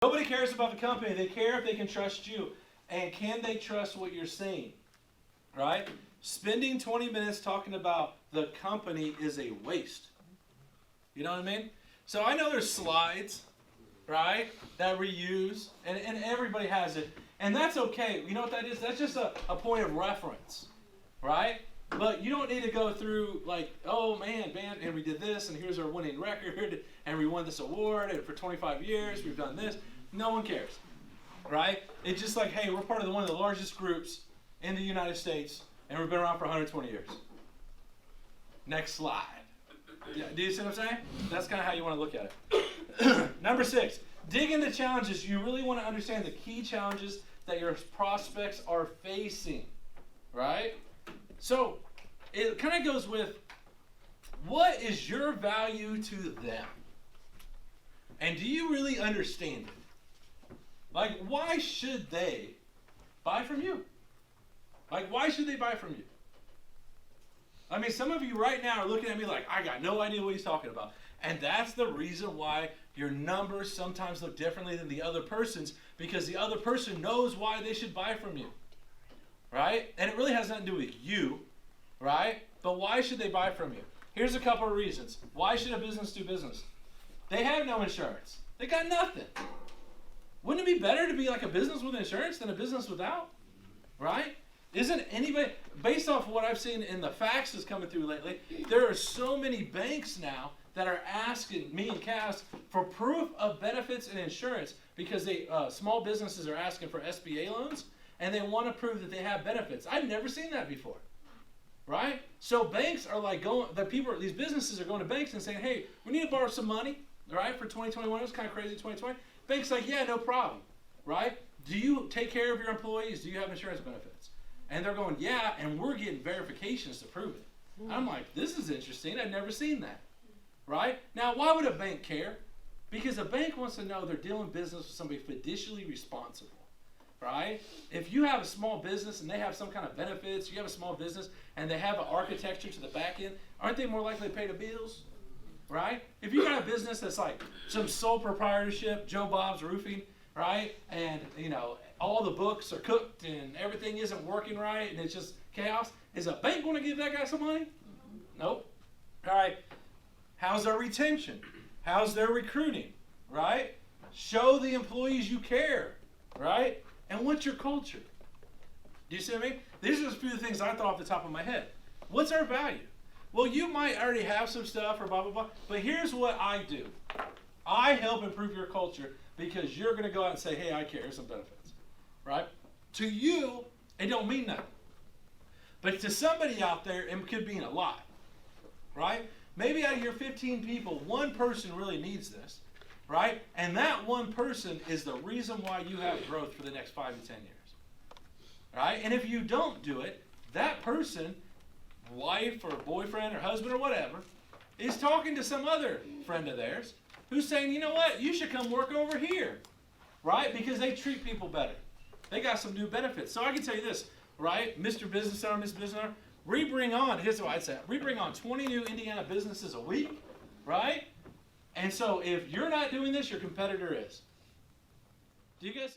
Nobody cares about the company. They care if they can trust you. And can they trust what you're saying? Right? Spending 20 minutes talking about the company is a waste. You know what I mean? So I know there's slides, right, that we use, and everybody has it. And that's okay. You know what that is? That's just a point of reference, right? But you don't need to go through like, oh man, and we did this, and here's our winning record, and we won this award, and for 25 years we've done this. No one cares, right? It's just like, hey, we're part of one of the largest groups in the United States, and we've been around for 120 years. Next slide. Yeah, do you see what I'm saying? That's kind of how you want to look at it. Number 6, dig into challenges. You really want to understand the key challenges that your prospects are facing, right? So it kind of goes with, what is your value to them? And do you really understand it? Like, why should they buy from you? Like, why should they buy from you? I mean, some of you right now are looking at me like, I got no idea what he's talking about. And that's the reason why your numbers sometimes look differently than the other person's, because the other person knows why they should buy from you. Right? And it really has nothing to do with you, right? But why should they buy from you? Here's a couple of reasons. Why should a business do business? They have no insurance. They got nothing. Wouldn't it be better to be like a business with insurance than a business without? Right? Isn't anybody, based off of what I've seen in the faxes coming through lately, there are so many banks now that are asking me and Cass for proof of benefits and insurance because small businesses are asking for SBA loans and they want to prove that they have benefits. I've never seen that before, right? So banks are like these businesses are going to banks and saying, hey, we need to borrow some money, right, for 2021. It was kind of crazy, 2020. Bank's like, yeah, no problem, right? Do you take care of your employees? Do you have insurance benefits? And they're going, yeah, and we're getting verifications to prove it. I'm like, this is interesting. I've never seen that, right? Now, why would a bank care? Because a bank wants to know they're doing business with somebody fiducially responsible, right? If you have a small business and they have some kind of benefits, you have a small business and they have an architecture to the back end, aren't they more likely to pay the bills, right? If you got a business that's like some sole proprietorship, Joe Bob's Roofing, right? And, you know, all the books are cooked and everything isn't working right and it's just chaos. Is a bank going to give that guy some money? Nope. All right. How's their retention? How's their recruiting? Right? Show the employees you care. Right? And what's your culture? Do you see what I mean? These are just a few things I thought off the top of my head. What's our value? Well, you might already have some stuff or blah, blah, blah. But here's what I do. I help improve your culture because you're going to go out and say, hey, I care. Here's some benefits. Right? To you, it don't mean nothing. But to somebody out there, it could mean a lot. Right? Maybe out of your 15 people, one person really needs this. Right? And that one person is the reason why you have growth for the next 5 to 10 years. Right? And if you don't do it, that person, wife or boyfriend or husband or whatever, is talking to some other friend of theirs who's saying, you know what, you should come work over here. Right? Because they treat people better. They got some new benefits. So I can tell you this, right? Mr. Business Owner, Miss Business Owner, here's what I'd say, we bring on 20 new Indiana businesses a week, right? And so if you're not doing this, your competitor is. Do you guys